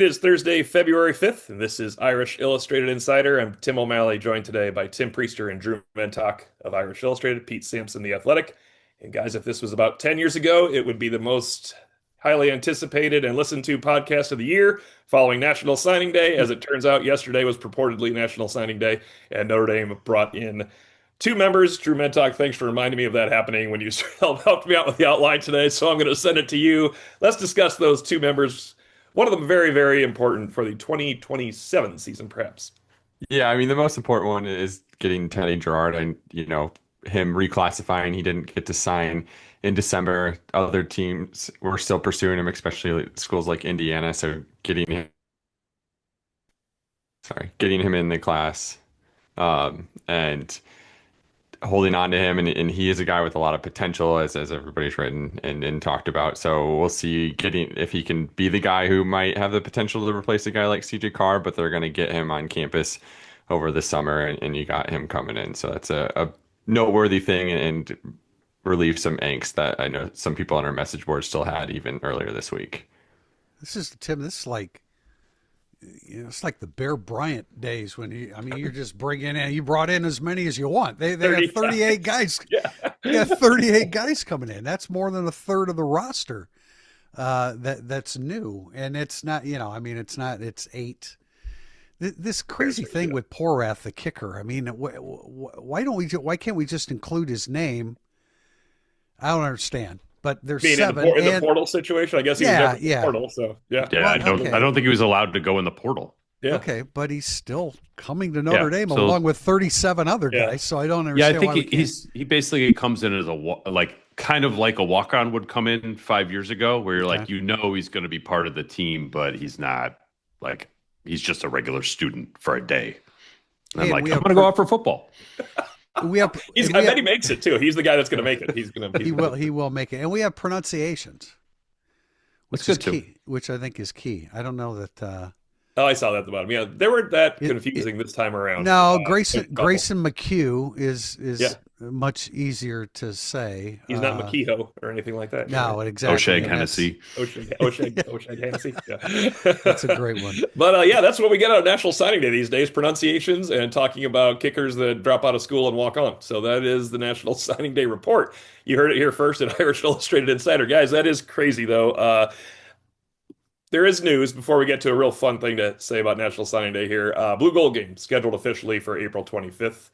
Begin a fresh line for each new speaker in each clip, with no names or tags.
It is Thursday, February 5th, and this is Irish Illustrated Insider. I'm Tim O'Malley, joined today by Tim Priester and Drew Mentok of Irish Illustrated, Pete Sampson, The Athletic. And guys, if this was about 10 years ago, it would be the most highly anticipated and listened to podcast of the year following National Signing Day. As it turns out, yesterday was purportedly National Signing Day, and Notre Dame brought in two members. Drew Mentok, thanks for reminding me of that happening when you helped me out with the outline today. So I'm going to send it to you. Let's discuss those two members. One of them very, very important for the 2027 season, perhaps.
Yeah, I mean the most important one is getting Teddy Gerard and him reclassifying. He didn't get to sign in December. Other teams were still pursuing him, especially schools like Indiana. So getting him in the class, and holding on to him, and he is a guy with a lot of potential, as everybody's written and talked about. So we'll see getting if he can be the guy who might have the potential to replace a guy like CJ Carr, but they're going to get him on campus over the summer, and you got him coming in. So that's a noteworthy thing and relieve some angst that I know some people on our message board still had even earlier this week.
This is Tim. This is like it's like the Bear Bryant days when you're just bringing in. You brought in as many as you want. They have 38 guys.
Yeah.
They got 38 guys coming in. That's more than a third of the roster. That's new, and it's not. It's not. It's eight. This crazy thing with Porath, the kicker. I mean, why don't we? Why can't we just include his name? I don't understand. But there's seven
in the portal situation. I guess he was never in the portal. So yeah.
Yeah, I don't think he was allowed to go in the portal.
Yeah.
Okay, but he's still coming to Notre Dame along with 37 other guys. So I don't understand.
Yeah, I think he basically comes in as kind of like a walk-on would come in 5 years ago, where you're he's going to be part of the team, but he's not he's just a regular student for a day. And I'm going to go out for football.
I bet he makes it too. He's the guy that's going to make it.
He will make it. And we have pronunciations, which is key, which I think is key. I don't know that.
I saw that at the bottom. Yeah, they weren't that confusing this time around.
No, Grayson McHugh is much easier to say.
He's not McKehoe or anything like that.
No, right? Exactly.
O'Shea Hennessy.
O'Shea Hennessy. Yeah.
That's a great one.
But that's what we get on National Signing Day these days: pronunciations and talking about kickers that drop out of school and walk on. So that is the National Signing Day report. You heard it here first at Irish Illustrated Insider, guys. That is crazy, though. There is news before we get to a real fun thing to say about National Signing Day here. Blue Gold game scheduled officially for April 25th,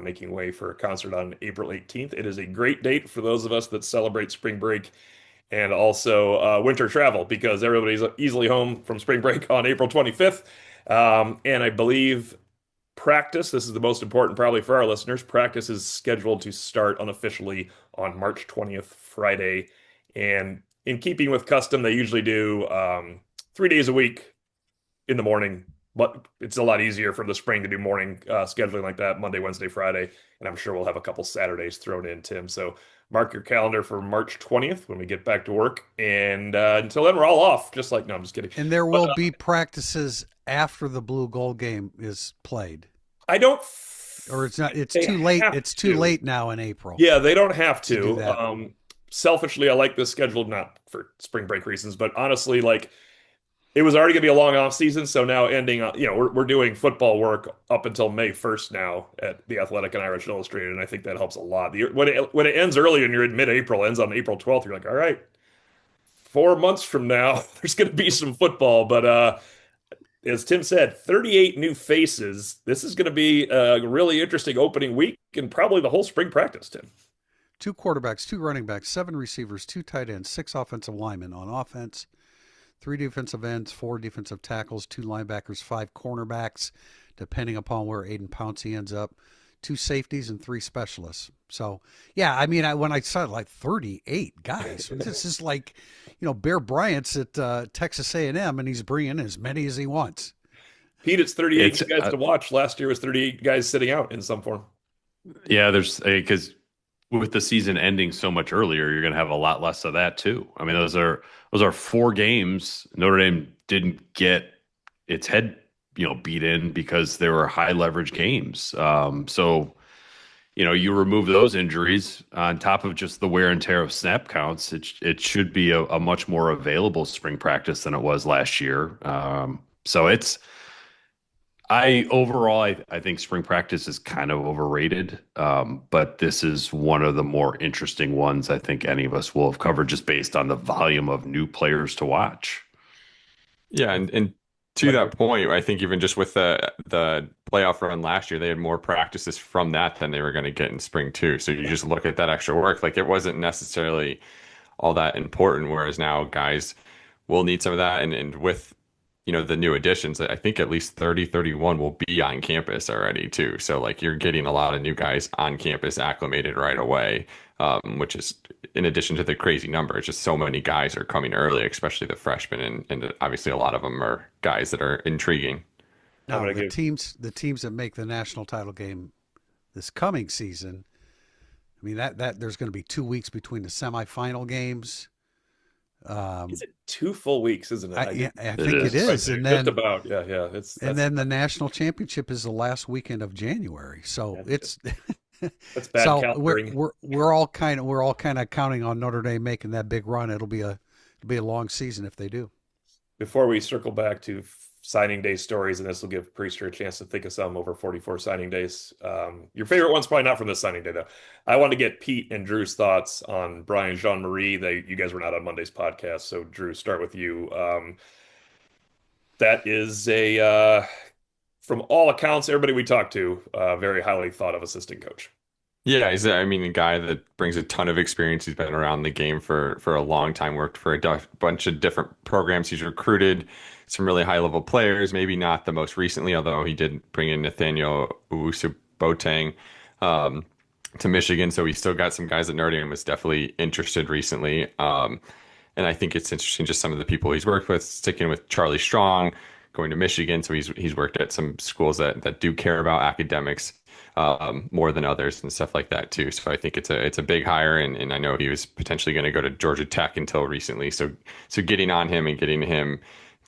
making way for a concert on April 18th. It is a great date for those of us that celebrate spring break and also winter travel because everybody's easily home from spring break on April 25th. And I believe practice, this is the most important probably for our listeners, practice is scheduled to start unofficially on March 20th, Friday. And in keeping with custom, they usually do 3 days a week in the morning, but it's a lot easier for the spring to do morning scheduling like that, Monday, Wednesday, Friday, and I'm sure we'll have a couple Saturdays thrown in, Tim. So mark your calendar for March 20th when we get back to work, and until then, we're all off. No, I'm just kidding.
And there will be practices after the Blue Gold game is played.
I don't.
Or it's not. It's too late. It's too late now in April.
Yeah, they don't have to. Selfishly, I like this schedule, not for spring break reasons, but honestly, it was already going to be a long off season. So now ending, we're doing football work up until May 1st now at The Athletic and Irish Illustrated. And I think that helps a lot. When it ends early and you're in mid-April, ends on April 12th, you're like, all right, 4 months from now, there's going to be some football. But as Tim said, 38 new faces. This is going to be a really interesting opening week and probably the whole spring practice, Tim.
2 quarterbacks, 2 running backs, 7 receivers, 2 tight ends, 6 offensive linemen on offense, 3 defensive ends, 4 defensive tackles, 2 linebackers, 5 cornerbacks, depending upon where Aiden Pouncey ends up, 2 safeties, and 3 specialists. So, yeah, when I saw 38 guys, this is Bear Bryant's at Texas A&M, and he's bringing as many as he wants.
Pete, it's 38 guys to watch. Last year was 38 guys sitting out in some form.
Yeah, there's because with the season ending so much earlier, you're going to have a lot less of that too. I mean, those are 4 games. Notre Dame didn't get its head, beat in because they were high leverage games. So you remove those injuries on top of just the wear and tear of snap counts. It should be a much more available spring practice than it was last year. So I think spring practice is kind of overrated. But this is one of the more interesting ones I think any of us will have covered just based on the volume of new players to watch.
Yeah, and to that point, I think even just with the playoff run last year, they had more practices from that than they were going to get in spring too. So you just look at that extra work, like it wasn't necessarily all that important. Whereas now guys will need some of that, and with the new additions, I think at least 30, 31 will be on campus already too. So like you're getting a lot of new guys on campus acclimated right away, which is in addition to the crazy numbers, just so many guys are coming early, especially the freshmen, and obviously a lot of them are guys that are intriguing.
I'm
Now
gonna
the
give
teams that make the national title game this coming season, I mean that there's going to be 2 weeks between the semifinal games.
is it 2 full weeks, isn't it?
Yeah, I
It
think it
is.
Right
is,
there,
and
just
then
about. Yeah, yeah.
the national championship is the last weekend of January. So it's
that's bad
so
calendaring.
we're all kind of counting on Notre Dame making that big run. It'll be a long season if they do.
Before we circle back to signing day stories, and this will give Priester a chance to think of some over 44 signing days. Your favorite one's probably not from this signing day, though. I want to get Pete and Drew's thoughts on Brian Jean-Marie. You guys were not on Monday's podcast, so Drew, start with you. That is from all accounts, everybody we talked to, very highly thought of assistant coach.
Yeah, I mean, a guy that brings a ton of experience. He's been around the game for a long time, worked for a bunch of different programs. He's recruited some really high level players, maybe not the most recently, although he did bring in Nathaniel Owusu-Boateng to Michigan. So he still got some guys that Notre Dame was definitely interested recently. And I think it's interesting just some of the people he's worked with, sticking with Charlie Strong, going to Michigan. So he's worked at some schools that do care about academics more than others and stuff like that too. So I think it's a big hire, and I know he was potentially going to go to Georgia Tech until recently. So getting on him and getting him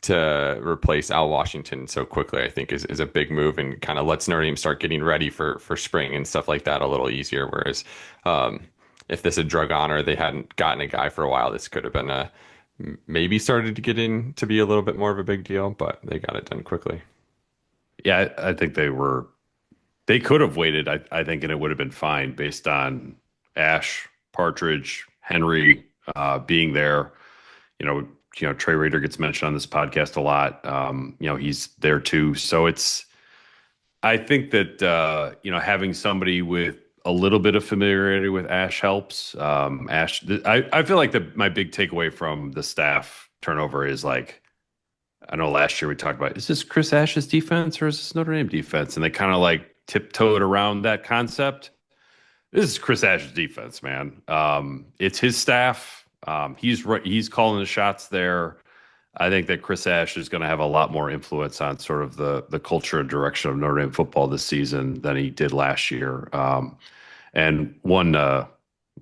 to replace Al Washington so quickly, I think is a big move, and kind of lets Notre Dame start getting ready for spring and stuff like that a little easier. Whereas if this had drug on or they hadn't gotten a guy for a while, this could have been maybe started to get in to be a little bit more of a big deal, but they got it done quickly.
Yeah, I think they could have waited, I think, and it would have been fine based on Ash, Partridge, Henry being there. Trey Rader gets mentioned on this podcast a lot. He's there too. So I think that, having somebody with a little bit of familiarity with Ash helps. I feel like my big takeaway from the staff turnover is like, I know last year we talked about, is this Chris Ash's defense or is this Notre Dame defense? And they kind of like tiptoed around that concept. This is Chris Ash's defense, man. It's his staff. He's calling the shots there. I think that Chris Ash is going to have a lot more influence on sort of the culture and direction of Notre Dame football this season than he did last year. And one,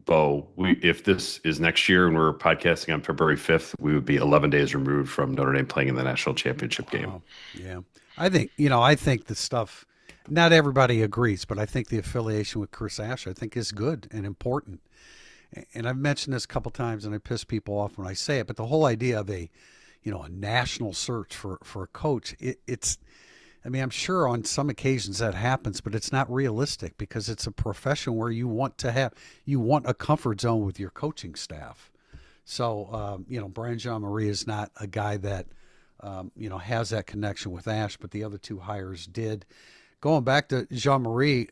Bo, if this is next year and we're podcasting on February 5th, we would be 11 days removed from Notre Dame playing in the national championship game.
Wow. Yeah. I think the stuff, not everybody agrees, but I think the affiliation with Chris Ash, I think, is good and important. And I've mentioned this a couple times, and I piss people off when I say it, but the whole idea of a national search for a coach, I'm sure on some occasions that happens, but it's not realistic because it's a profession where you want a comfort zone with your coaching staff. So, Brian Jean-Marie is not a guy that, has that connection with Ash, but the other two hires did. Going back to Jean-Marie,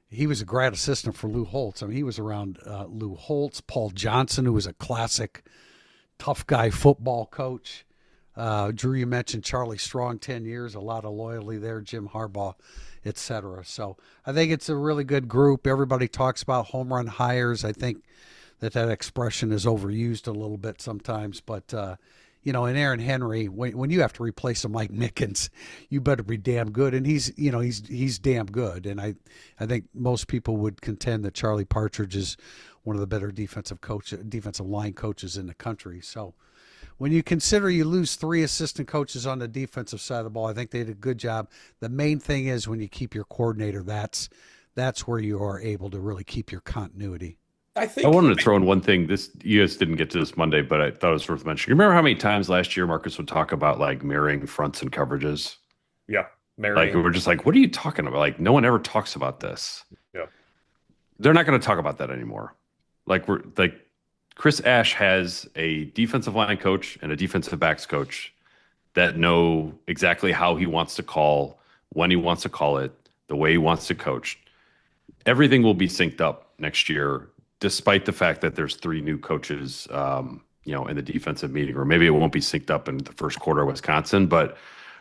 he was a grad assistant for Lou Holtz. I mean, he was around Lou Holtz, Paul Johnson, who was a classic tough guy football coach. Drew, you mentioned Charlie Strong, 10 years, a lot of loyalty there, Jim Harbaugh, etc. So I think it's a really good group. Everybody talks about home run hires. I think that expression is overused a little bit sometimes, but and Aaron Henry, when you have to replace a Mike Mickens, you better be damn good. And he's damn good. And I think most people would contend that Charlie Partridge is one of the better defensive line coaches in the country. So when you consider you lose 3 assistant coaches on the defensive side of the ball, I think they did a good job. The main thing is when you keep your coordinator, that's that's where you are able to really keep your continuity.
I
I
think
wanted to throw in one thing. This you guys didn't get to this Monday, but I thought it was worth mentioning. You remember how many times last year Marcus would talk about like mirroring fronts and coverages?
yeah,
Like
marrying.
we're just like, what are you talking about? Like no one ever talks about this.
Yeah.
They're not going to talk about that anymore. Like we're like Chris Ash has a defensive line coach and a defensive backs coach that know exactly how he wants to call, when he wants to call it, the way he wants to coach. Everything will be synced up next year, despite the fact that there's three new coaches, in the defensive meeting, or maybe it won't be synced up in the first quarter of Wisconsin, but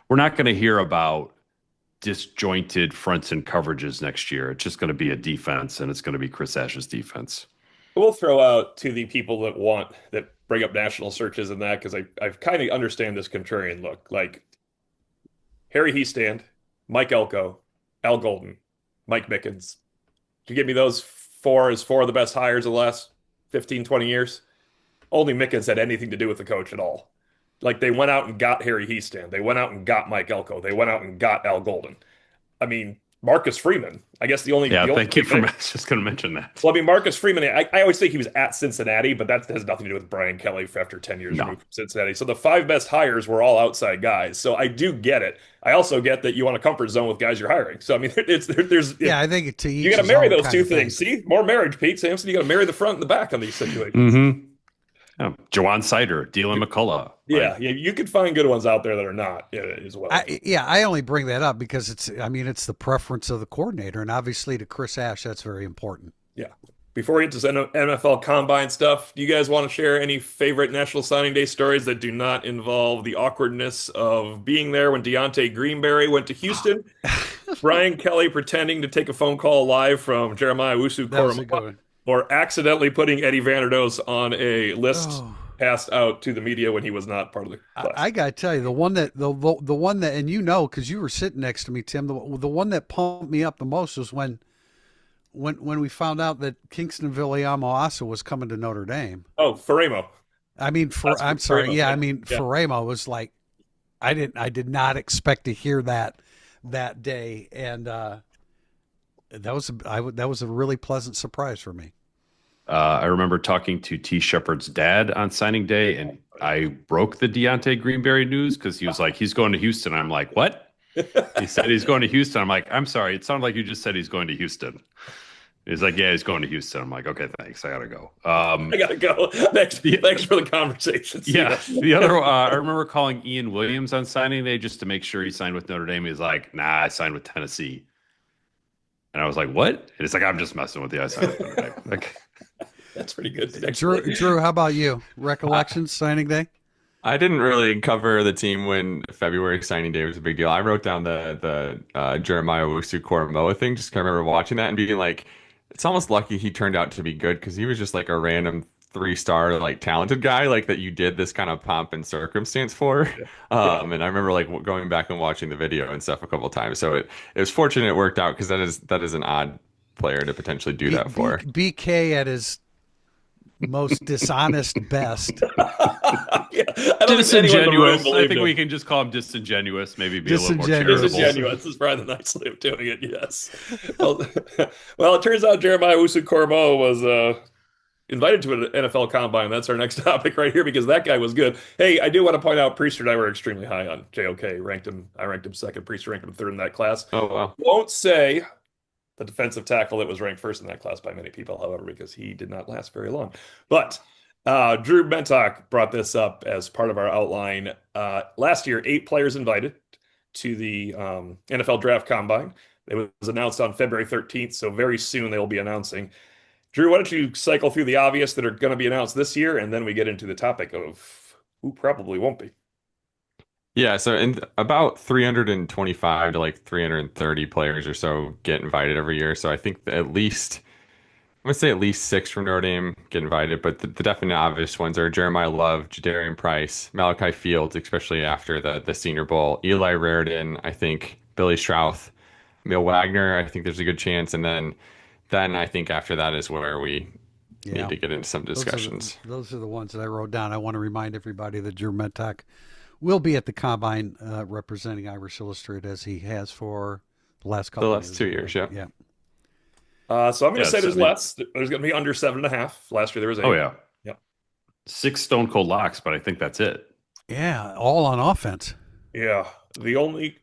we're not going to hear about disjointed fronts and coverages next year. It's just going to be a defense, and it's going to be Chris Ash's defense.
We'll throw out to the people that bring up national searches and that because I kind of understand this contrarian look. Like Harry Heastand, Mike Elko, Al Golden, Mike Mickens. Did you give me those four as four of the best hires of the last 15, 20 years? Only Mickens had anything to do with the coach at all. Like they went out and got Harry Heastand. They went out and got Mike Elko. They went out and got Al Golden. I mean, Marcus Freeman. I guess the only
Yeah,
the only
thank you for
thing
I was just going to mention that.
well, I mean, Marcus Freeman, I always think he was at Cincinnati, but that has nothing to do with Brian Kelly for after 10 years
No.
removed from Cincinnati. So the five best hires were all outside guys. So I do get it. I also get that you want a comfort zone with guys you're hiring. So I mean,
I think to each
you got to
his
marry
own
those
kind
two
of thing.
things. See, more marriage, Pete Sampson. You got to marry the front and the back on these situations.
Mm-hmm. Yeah. Jawan Sider, Dylan McCullough.
Yeah,
Like,
yeah, you could find good ones out there that are not as well.
I only bring that up because it's the preference of the coordinator, and obviously to Chris Ash, that's very important.
Yeah. Before we get to some NFL Combine stuff, do you guys want to share any favorite National Signing Day stories that do not involve the awkwardness of being there when Deontay Greenberry went to Houston? Brian Kelly pretending to take a phone call live from Jeremiah
That was a good
Wusu-Koramoah,
one.
or accidentally putting Eddie Vanderdoes on a list
Oh.
passed out to the media when he was not part of the class.
I gotta tell you, the one that and because you were sitting next to me, Tim, the one that pumped me up the most was when we found out that Kingston Viliamu-Asa was coming to Notre Dame.
Oh, Faremo.
I'm sorry,
Faremo.
yeah,
Yeah.
Faremo was like, I did not expect to hear that day, and that was a really pleasant surprise for me.
I remember talking to T. Shepard's dad on signing day, and I broke the Deontay Greenberry news because he was like, he's going to Houston. I'm like, what? He said he's going to Houston. I'm like, I'm sorry. It sounded like you just said he's going to Houston. He's like, yeah, he's going to Houston. I'm like, okay, thanks. I got to go.
I gotta go. Thanks for the conversation.
Yeah. The other, I remember calling Ian Williams on signing day just to make sure he signed with Notre Dame. He's like, nah, I signed with Tennessee. And I was like, what? And it's like, I'm just messing with you. I signed with Notre Dame. Like,
That's pretty good.
Drew, how about you? Recollections, signing day?
I didn't really cover the team when February signing day was a big deal. I wrote down the Jeremiah Wusu-Koramoah thing. Just 'cause I remember watching that and being like, it's almost lucky he turned out to be good because he was just like a random 3-star like talented guy like that you did this kind of pomp and circumstance for. And I remember like going back and watching the video and stuff a couple of times. So it was fortunate it worked out because that is an odd player to potentially do that for.
BK at his most dishonest best.
Yeah, I don't think anyone in the room
disingenuous. I
believed
think
him.
we can just call him disingenuous. Maybe be a little more
Disingenuous.
charitable.
Disingenuous is probably the nice way of doing it. Yes. Well, it turns out Jeremiah Wusu-Koramoah was invited to an NFL Combine. That's our next topic right here because that guy was good. Hey, I do want to point out Priester and I were extremely high on JOK. I ranked him second. Priester ranked him third in that class.
Oh wow.
Won't say the defensive tackle that was ranked first in that class by many people, however, because he did not last very long. But Drew Bentock brought this up as part of our outline. Last year, 8 players invited to the NFL Draft Combine. It was announced on February 13th, so very soon they will be announcing. Drew, why don't you cycle through the obvious that are going to be announced this year, and then we get into the topic of who probably won't be.
Yeah, so in about 325 to like 330 players or so get invited every year. So I think that I'm gonna say at least 6 from Notre Dame get invited, but the definite obvious ones are Jeremiah Love, Jadarian Price, Malachi Fields, especially after the Senior Bowl, Eli Raridan, I think Billy Strouth, Emil Wagner, I think there's a good chance, and then I think after that is where we need to get into some discussions.
Those are the ones that I wrote down. I want to remind everybody that Drew Mentak will be at the Combine representing Irish Illustrated as he has for the last couple of years.
2 years, yeah.
Yeah.
So I'm going to
Yeah,
say
it's, I
there's
mean,
less. There's going to be under 7.5. Last year there was
oh
8.
yeah,
Yeah.
6 Stone Cold Locks, but I think that's it.
Yeah, all on offense.
Yeah. The only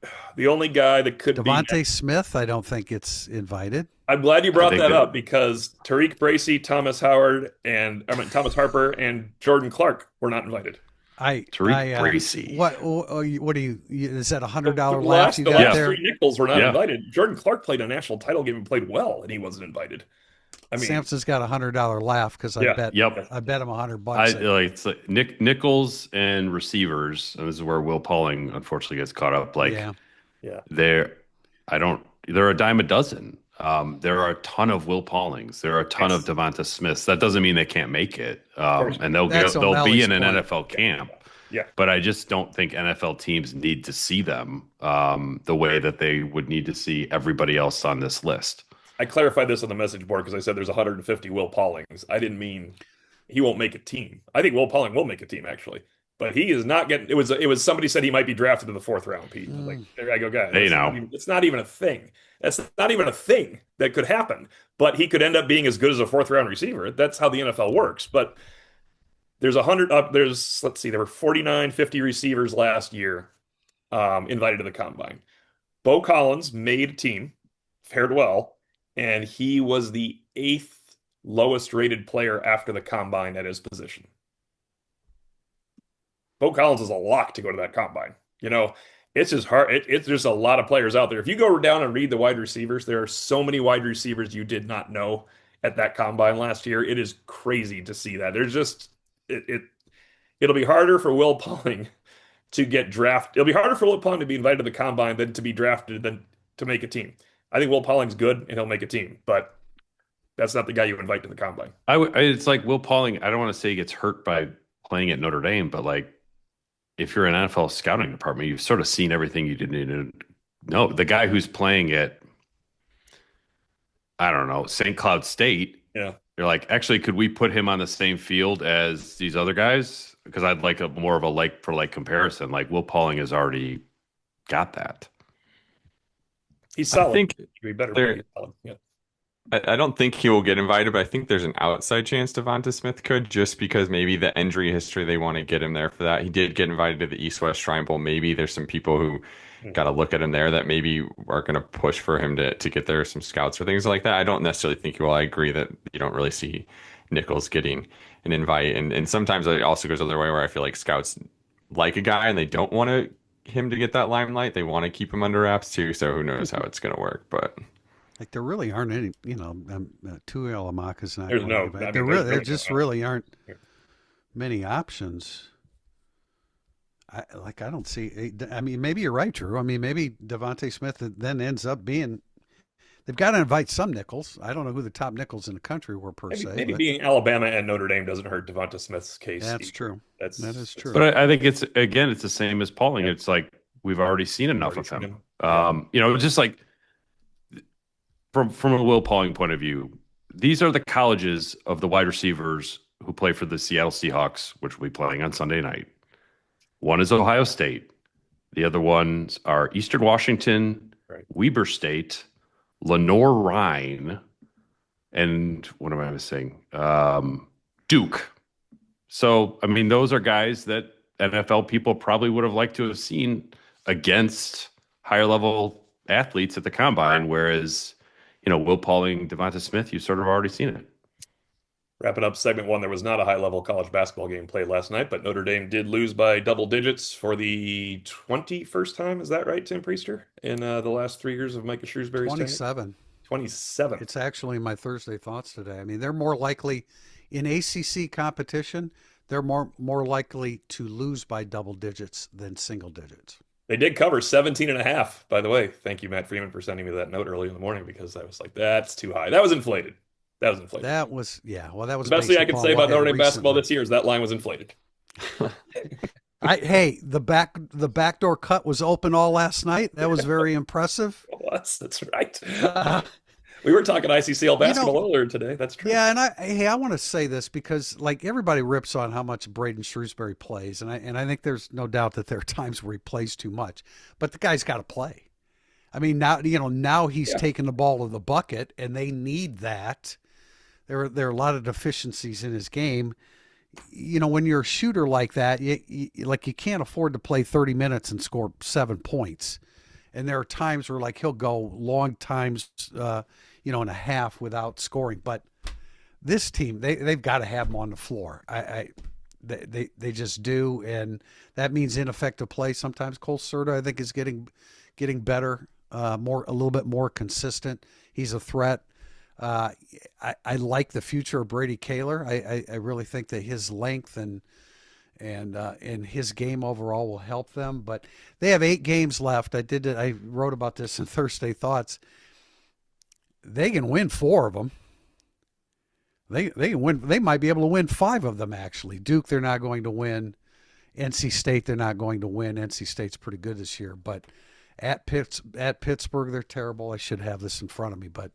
guy that could be
Devontae Smith, I don't think it's invited.
I'm glad you
I
brought
think
that
that
up because Tariq Bracy, Thomas Harper, and Jordan Clark were not invited.
Tariq Bracy.
What do you, is that
The, the
$100 laugh
last
you
the
got
last
Yeah,
three
there?
Nichols were not
yeah.
invited. Jordan Clark played a national title game and played well, and he wasn't invited. I mean,
Samson's got $100 laugh because
yeah,
Yep.
I bet him
I
$100 that
like it's like Nichols and receivers, and this is where Will Pauling unfortunately gets caught up. Like
yeah.
yeah.
they're, I don't, they're a dime a dozen. There are a ton of Will Paulings. There are a ton of
Yes,
Devonta Smiths. That doesn't mean they can't make it.
of course.
And
That's
they'll be
O'Malley's
in an
point.
NFL
Yeah,
camp.
yeah.
But I just don't think NFL teams need to see them the way that they would need to see everybody else on this list.
I clarified this on the message board because I said there's 150 Will Paulings. I didn't mean he won't make a team. I think Will Pauling will make a team actually, but he is not getting. It was somebody said he might be drafted in the fourth round. Pete, I was like, there I go, guys.
Hey,
It's not even a thing. That's not even a thing that could happen. But he could end up being as good as a fourth round receiver. That's how the NFL works. But there's 100 up. Let's see, there were 49, 50 receivers last year invited to the combine. Bo Collins made a team, fared well, and he was the 8th lowest rated player after the combine at his position. Bo Collins is a lock to go to that combine. It's just hard. It's just a lot of players out there. If you go down and read the wide receivers, there are so many wide receivers you did not know at that combine last year. It is crazy to see that. There's just it'll be harder for Will Pauling to get drafted. It'll be harder for Will Pauling to be invited to the combine than to be drafted than to make a team. I think Will Pauling's good and he'll make a team, but that's not the guy you invite to the combine.
It's like Will Pauling. I don't want to say he gets hurt by playing at Notre Dame, but like if you're an NFL scouting department, you've sort of seen everything you didn't need to know. The guy who's playing at, I don't know, St. Cloud State.
Yeah.
You're like, actually, could we put him on the same field as these other guys? Because I'd like more of a like for like comparison. Like Will Pauling has already got that.
He's solid.
I think
He'd be better.
there.
He's solid. Yeah.
I don't think he will get invited, but I think there's an outside chance Devonta Smith could, just because maybe the injury history, they want to get him there for that. He did get invited to the East-West Shrine Bowl. Maybe there's some people who got to look at him there that maybe are going to push for him to get there, some scouts or things like that. I don't necessarily think he will. I agree that you don't really see Nichols getting an invite. And sometimes it also goes the other way where I feel like scouts like a guy and they don't want him to get that limelight. They want to keep him under wraps too. So who knows how it's going to work, but...
Like there really aren't any, Tuihalamaka's not
There's
going
no.
anywhere.
I mean,
There
there's
there just
no.
really aren't many options. I don't see. I mean, maybe you're right, Drew. I mean, maybe Devontae Smith then ends up being. They've got to invite some nickels. I don't know who the top nickels in the country were per se.
Maybe
But
being Alabama and Notre Dame doesn't hurt Devonta Smith's case.
that's true. That is true.
But I think it's the same as Pauling.
Yeah.
It's like we've already seen enough of him.
Yeah.
Just like from a Will Pauling point of view, these are the colleges of the wide receivers who play for the Seattle Seahawks, which will be playing on Sunday night. One is Ohio State. The other ones are Eastern Washington,
Right.
Weber State, Lenore Rhine, and what am I missing? Duke. So, I mean, those are guys that NFL people probably would have liked to have seen against higher level athletes at the combine, whereas, Will Pauling, Devonta Smith, you've sort of already seen it.
Wrapping up segment one, there was not a high-level college basketball game played last night, but Notre Dame did lose by double digits for the 21st time. Is that right, Tim Priester? In the last 3 years of Micah Shrewsbury's tenure?
27.
27.
It's actually my Thursday thoughts today. I mean, they're more likely in ACC competition. They're more likely to lose by double digits than single digits.
They did cover 17.5, by the way. Thank you, Matt Freeman, for sending me that note early in the morning because I was like, that's too high. That was inflated.
That was, yeah. Well, that was
the best thing I could say about Notre Dame basketball
recently.
this year is that line was inflated.
Hey, the backdoor cut was open all last night. That was very impressive.
That's right. We were talking ICCL basketball earlier today. That's true.
Yeah, and I want to say this because like everybody rips on how much Braden Shrewsbury plays, and I think there's no doubt that there are times where he plays too much, but the guy's got to play. I mean, now he's
Yeah.
taken the ball to the bucket, and they need that. There are a lot of deficiencies in his game. When you're a shooter like that, you can't afford to play 30 minutes and score 7 points. And there are times where like he'll go long times, and a half without scoring. But this team, they've got to have him on the floor. They just do, and that means ineffective play. Sometimes Cole Serta, I think, is getting better, a little bit more consistent. He's a threat. I like the future of Brady Kaler. I really think that his length and his game overall will help them. But they have 8 games left. I wrote about this in Thursday Thoughts. They can win 4 of them. They can win. They might be able to win 5 of them actually. Duke, they're not going to win. NC State, they're not going to win. NC State's pretty good this year, but at Pittsburgh, they're terrible. I should have this in front of me, but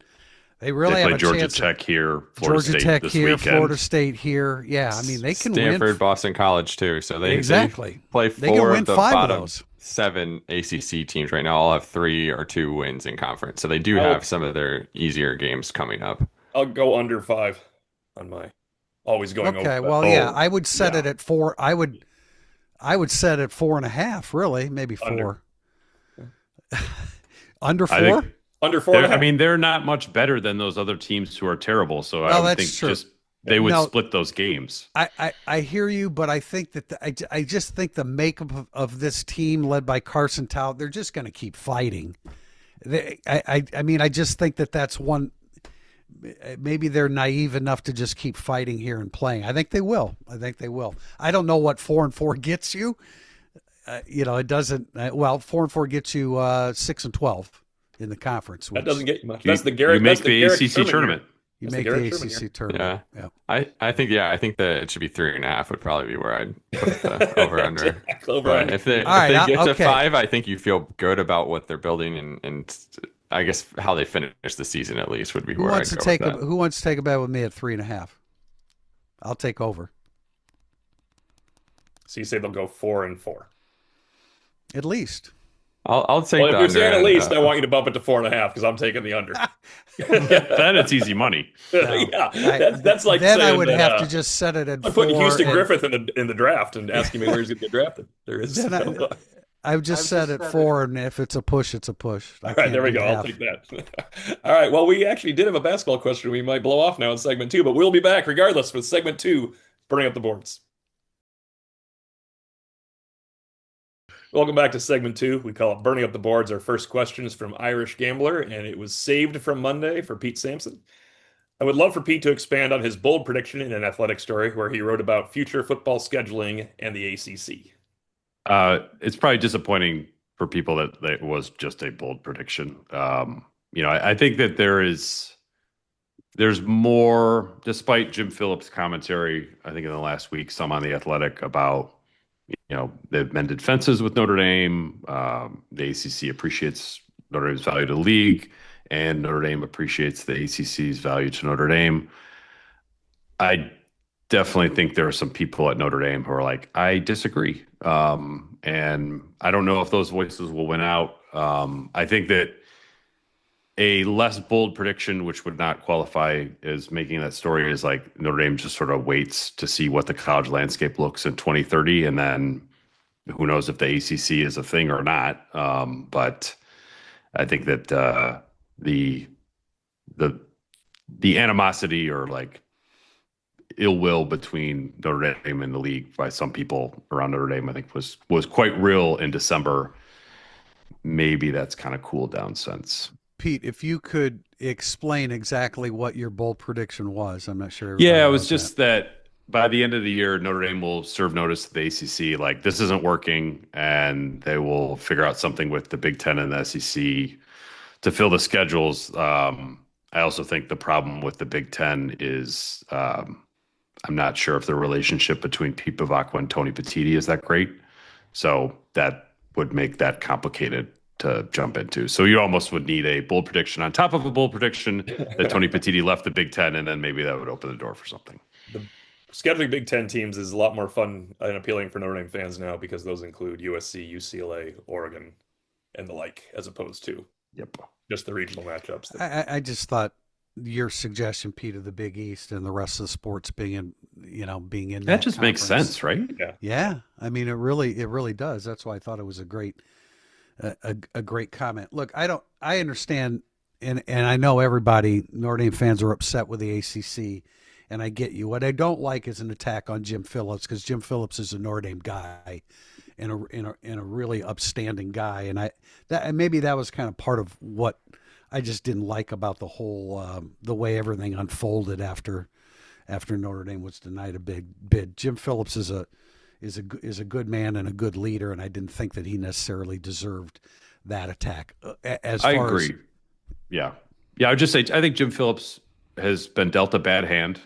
they really
They
have
play
a
Georgia
chance.
Tech here, Florida
Georgia
State
Tech
this
here,
weekend.
Florida State here. Yeah, I mean they can
Stanford,
win.
Boston College too. So they
Exactly.
play
They can
4
win
of the
5 of
bottom
those.
7 ACC teams right now. All have 3 or 2 wins in conference. So they do
I'll
have some of their easier games coming up.
I'll go under 5 on my always going over.
Okay,
But
well, yeah, I would set
yeah.
it at 4. I would set it 4.5. Really, maybe 4. Under 4.
I think
Under 4.5.
I mean, they're not much better than those other teams who are terrible. So I
Well,
would
that's
think
true.
just they would
No.
split those games.
I hear you, but I think that I just think the makeup of this team led by Carson Towle, they're just going to keep fighting. I mean, I just think that that's one. Maybe they're naive enough to just keep fighting here and playing. I think they will. I don't know what 4-4 gets you. It doesn't. 4-4 gets you 6-12 in the conference.
That doesn't get you much.
You,
That's the Garrett.
you make
That's the
the
Garrett
ACC
Sherman
tournament.
year.
You
That's the
make the
Garrett Sherman
ACC
year.
tournament.
Yeah.
Yeah.
I think that it should be 3.5 would probably be where I'd put the over under.
Over
But
under.
if they
All right,
get to
okay.
5, I think you feel good about what they're building and I guess how they finish the season at least would be
Who
where
wants
I'd
to
go with
take
that.
Who wants to take a bet with me at 3.5? I'll take over.
So you say they'll go 4-4.
At least.
I'll take
Well, if
the
you're
under.
saying at
and,
least, I want you to bump it to 4.5 because I'm taking the under.
Then it's easy money.
Yeah, that's like
then
saying
I would
that,
have to just set it at
I'm
4.
putting Houston
and
Griffith in the draft and asking me where he's going to get drafted. There is.
Then I would just set it 4, and if it's a push, it's a push.
All right, there we go. I'll take that. All right. Well, we actually did have a basketball question we might blow off now in segment 2, but we'll be back regardless with segment 2, burning up the boards. Welcome back to segment 2. We call it Burning Up the Boards. Our first question is from Irish Gambler, and it was saved from Monday for Pete Sampson. I would love for Pete to expand on his bold prediction in an athletic story where he wrote about future football scheduling and the ACC.
It's probably disappointing for people that it was just a bold prediction. I think that there's more, despite Jim Phillips' commentary, I think in the last week, some on The Athletic about, they've mended fences with Notre Dame. The ACC appreciates Notre Dame's value to the league, and Notre Dame appreciates the ACC's value to Notre Dame. I definitely think there are some people at Notre Dame who are like, I disagree. And I don't know if those voices will win out. I think that a less bold prediction, which would not qualify as making that story, is like Notre Dame just sort of waits to see what the college landscape looks in 2030. And then who knows if the ACC is a thing or not. But I think that the animosity or like ill will between Notre Dame and the league by some people around Notre Dame, I think was quite real in December. Maybe that's kind of cooled down since.
Pete, if you could explain exactly what your bold prediction was, I'm not sure.
Yeah, it was just that by the end of the year, Notre Dame will serve notice to the ACC, like this isn't working, and they will figure out something with the Big Ten and the SEC to fill the schedules. I also think the problem with the Big Ten is I'm not sure if the relationship between Pete Bavacqua and Tony Petitti is that great. So that would make that complicated to jump into. So you almost would need a bold prediction on top of a bold prediction that Tony Petitti left the Big Ten, and then maybe that would open the door for something.
The scheduling Big Ten teams is a lot more fun and appealing for Notre Dame fans now because those include USC, UCLA, Oregon, and the like, as opposed to
Yep.
just the regional matchups.
I just thought your suggestion, Pete, of the Big East and the rest of the sports being in
That
that
just makes
conference.
sense, right?
Yeah.
Yeah, I mean, it really does. That's why I thought it was a great comment. Look, I understand, and I know everybody, Notre Dame fans are upset with the ACC, and I get you. What I don't like is an attack on Jim Phillips, because Jim Phillips is a Notre Dame guy, and a really upstanding guy, and maybe that was kind of part of what I just didn't like about the whole the way everything unfolded after Notre Dame was denied a big bid. Jim Phillips is a good man and a good leader, and I didn't think that he necessarily deserved that attack. As
I
far
agree. Yeah. Yeah. I would just say, I think Jim Phillips has been dealt a bad hand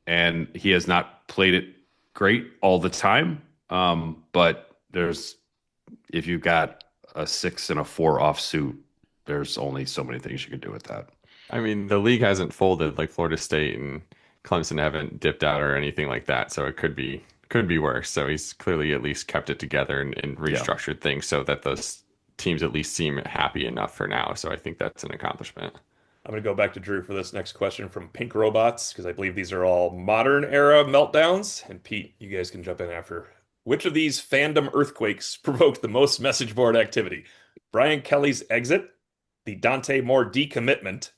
and he has not played it great all the time. But if you've got a 6 and a 4 offsuit, there's only so many things you can do with that.
I mean, the league hasn't folded like Florida State and Clemson haven't dipped out or anything like that, so it could be worse. So he's clearly at least kept it together and
Yeah.
restructured things so that those teams at least seem happy enough for now. So I think that's an accomplishment.
I'm going to go back to Drew for this next question from Pink Robots, because I believe these are all modern era meltdowns. And Pete, you guys can jump in after. Which of these fandom earthquakes provoked the most message board activity? Brian Kelly's exit, the Dante Moore decommitment,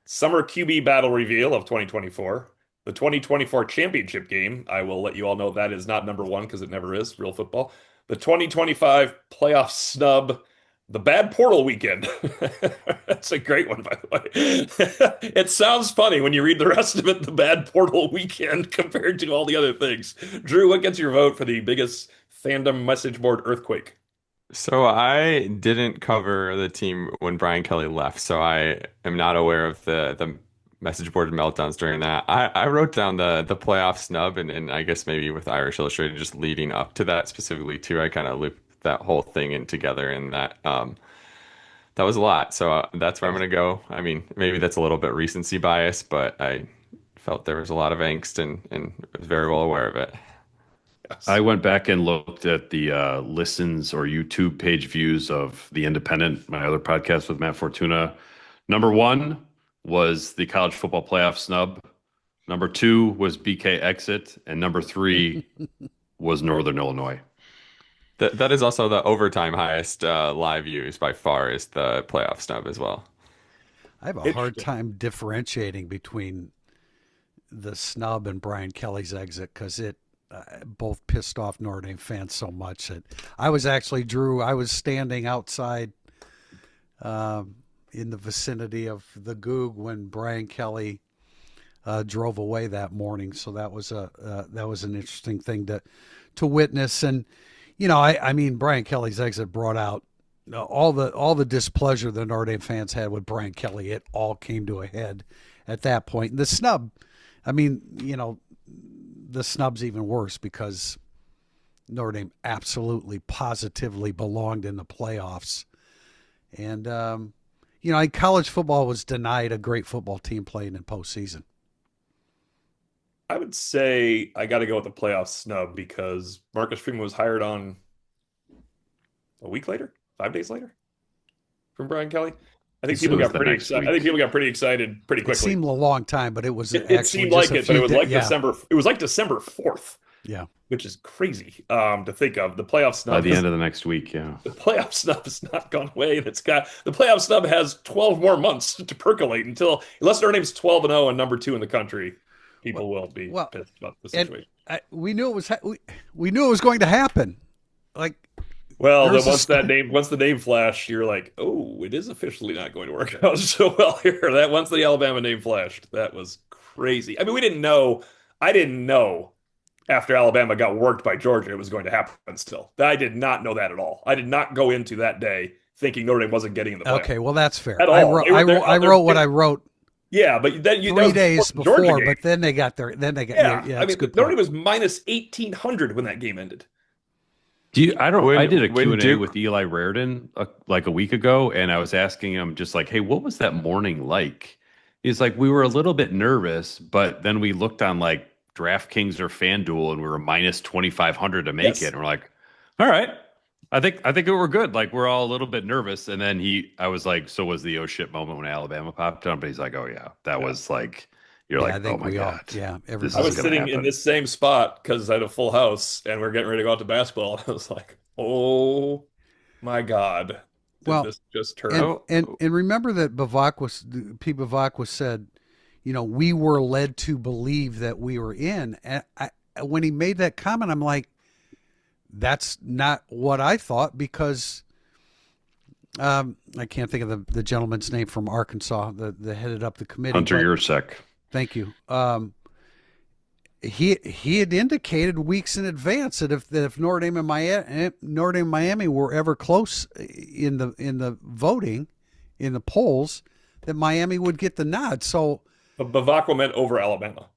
summer QB battle reveal of 2024, the 2024 championship game. I will let you all know that is not number one because it never is real football. The 2025 playoff snub, the bad portal weekend. That's a great one, by the way. It sounds funny when you read the rest of it, the bad portal weekend compared to all the other things. Drew, what gets your vote for the biggest fandom message board earthquake?
So I didn't cover the team when Brian Kelly left, so I am not aware of the message board meltdowns during that. I wrote down the playoff snub and I guess maybe with Irish Illustrated just leading up to that specifically too. I kind of looped that whole thing in together and that was a lot. So that's where I'm going to go. I mean, maybe that's a little bit recency bias, but I felt there was a lot of angst and was very well aware of it.
I went back and looked at the listens or YouTube page views of The Independent, my other podcast with Matt Fortuna. Number 1 was the college football playoff snub. Number 2 was BK exit. And number 3 was Northern Illinois.
That is also the overtime highest live views by far is the playoff snub as well.
I have a hard time differentiating between the snub and Brian Kelly's exit, because it both pissed off Notre Dame fans so much that I was actually, Drew, I was standing outside in the vicinity of the Goog when Brian Kelly drove away that morning. So that was an interesting thing to witness. And I mean, Brian Kelly's exit brought out all the displeasure the Notre Dame fans had with Brian Kelly. It all came to a head at that point. And the snub, I mean, the snub's even worse because Notre Dame absolutely, positively belonged in the playoffs. And, college football was denied a great football team playing in postseason.
I would say I got to go with the playoff snub because Marcus Freeman was hired on a week later, 5 days later from Brian Kelly. I think people got pretty excited. I think people got pretty excited pretty quickly.
It seemed a long time, but it was
it seemed like it, but it was like
yeah.
December. It was like December 4th.
Yeah,
which is crazy to think of. The playoff snub
By the end of the next week, yeah.
The playoff snub has not gone away, and the playoff snub has 12 more months to percolate unless Notre Dame's 12-0 and number 2 in the country. People will be pissed about the situation.
We knew it was we knew it was going to happen. Like,
well, once the name flashed, you're like, oh, it is officially not going to work out so well here. That once the Alabama name flashed, that was crazy. I mean, we didn't know. I didn't know after Alabama got worked by Georgia, it was going to happen still. I did not know that at all. I did not go into that day thinking Notre Dame wasn't getting in the playoff.
Okay, well, that's fair.
At all.
I wrote what I wrote.
Yeah, but then
3 days before, but then they got there. Then they got
I mean, Notre Dame was minus 1,800 when that game ended.
I did a Q&A with Eli Raridan like a week ago, and I was asking him just like, hey, what was that morning like? He's like, we were a little bit nervous, but then we looked on like DraftKings or FanDuel, and we were minus 2,500 to make it. And we're like, all right. I think we were good. Like we're all a little bit nervous, and then I was like, so was the oh shit moment when Alabama popped up. But he's like, oh yeah, that
Yeah.
was like, you're
Yeah, I
like, oh
think
my
we all.
god,
Yeah,
this
I
is
everybody
was
gonna
was.
sitting in
happen.
this same spot because I had a full house and we're getting ready to go out to basketball. I was like, oh my God, did
Well,
this just turn?
Oh,
and remember that P. Bavak was said, we were led to believe that we were in. And when he made that comment, I'm like, that's not what I thought because I can't think of the gentleman's name from Arkansas that headed up the committee.
Hunter
But
Yurchek.
thank you. He had indicated weeks in advance that if Notre Dame and Miami were ever close in the voting, in the polls, that Miami would get the nod. So,
But Bavacqua meant over Alabama.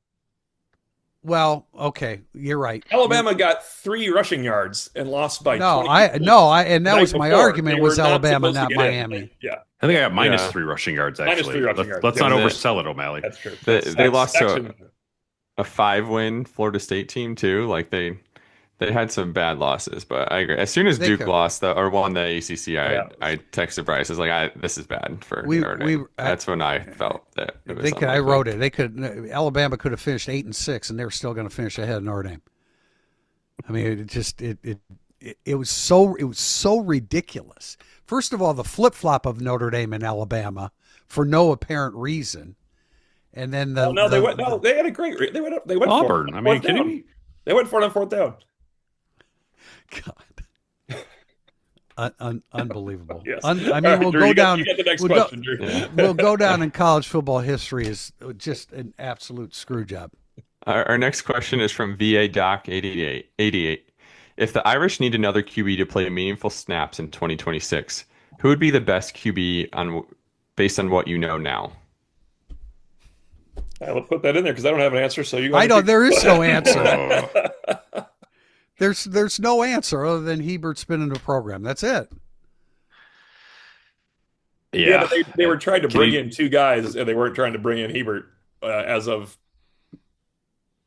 well, okay, you're right.
Alabama got 3 rushing yards and lost by
No,
22
and
the
that
night
was my
before. They
argument
were
was
not
Alabama,
supposed to
not
get in.
Miami.
Yeah,
I think I got minus
yeah.
3 rushing yards.
minus
Actually,
3 rushing yards.
let's
Yeah,
not
that's
oversell it, O'Malley.
That's true.
They lost to
actually
a 5-win Florida State team too. Like they had some bad losses, but I agree. As soon as
They
Duke
could.
lost or won the ACC,
yeah.
I texted Bryce. I was like, this is bad for
We
Notre
we
Dame. That's when I felt that it was
they could. I
unlikely.
wrote it. They could. Alabama could have finished 8-6, and they're still going to finish ahead of Notre Dame. I mean, it was so ridiculous. First of all, the flip flop of Notre Dame and Alabama for no apparent reason, and then
Oh no, they went. No, they had a great. They went up. They went for
Auburn.
it
I
on
mean,
fourth
kidding
down.
me?
They went for it on fourth down.
God, unbelievable.
Yes.
I
All
mean,
right,
we'll
Drew,
go
you
down.
get the next
We'll go,
question, Drew.
Yeah.
we'll go down in college football history as just an absolute screw job.
Our next question is from VA Doc 88. If the Irish need another QB to play meaningful snaps in 2026, who would be the best QB based on what you know now?
I will put that in there because I don't have an answer. So you go.
I don't. There is no answer.
Oh.
There's no answer other than Hebert's been in the program. That's it.
Yeah, but they were trying to
Can
bring
you-
in 2 guys, and they weren't trying to bring in Hebert as of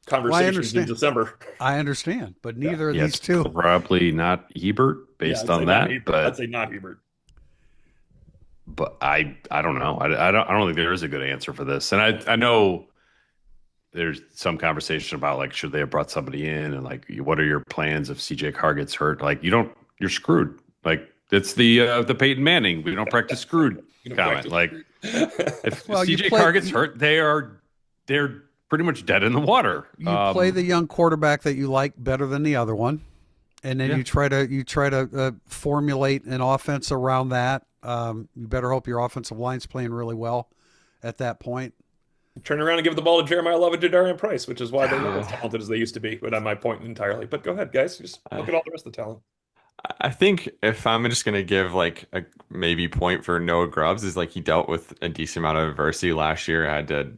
conversations in
understand.
December.
I understand, but neither of
Yeah,
these
it's
two.
probably not Hebert based
Yeah, I'd
on
say
that,
not Hebert. I'd
but
say not Hebert.
I don't know. I don't think there is a good answer for this. And I know there's some conversation about like should they have brought somebody in and like what are your plans if CJ Carr gets hurt? Like you're screwed. Like it's the Peyton Manning. We don't practice screwed comment. Like if
Well, you
CJ
play-
Carr gets hurt, they're pretty much dead in the water.
You play the young quarterback that you like better than the other one, and then
Yeah.
you try to formulate an offense around that. You better hope your offensive line's playing really well at that point.
Turn around and give the ball to Jeremiah Love and Jadarian Price, which is why they're not as talented as they used to be. But on my point entirely. But go ahead, guys. Just look at all the rest of the talent.
I think if I'm just gonna give like a maybe point for Noah Grubbs is like he dealt with a decent amount of adversity last year, had to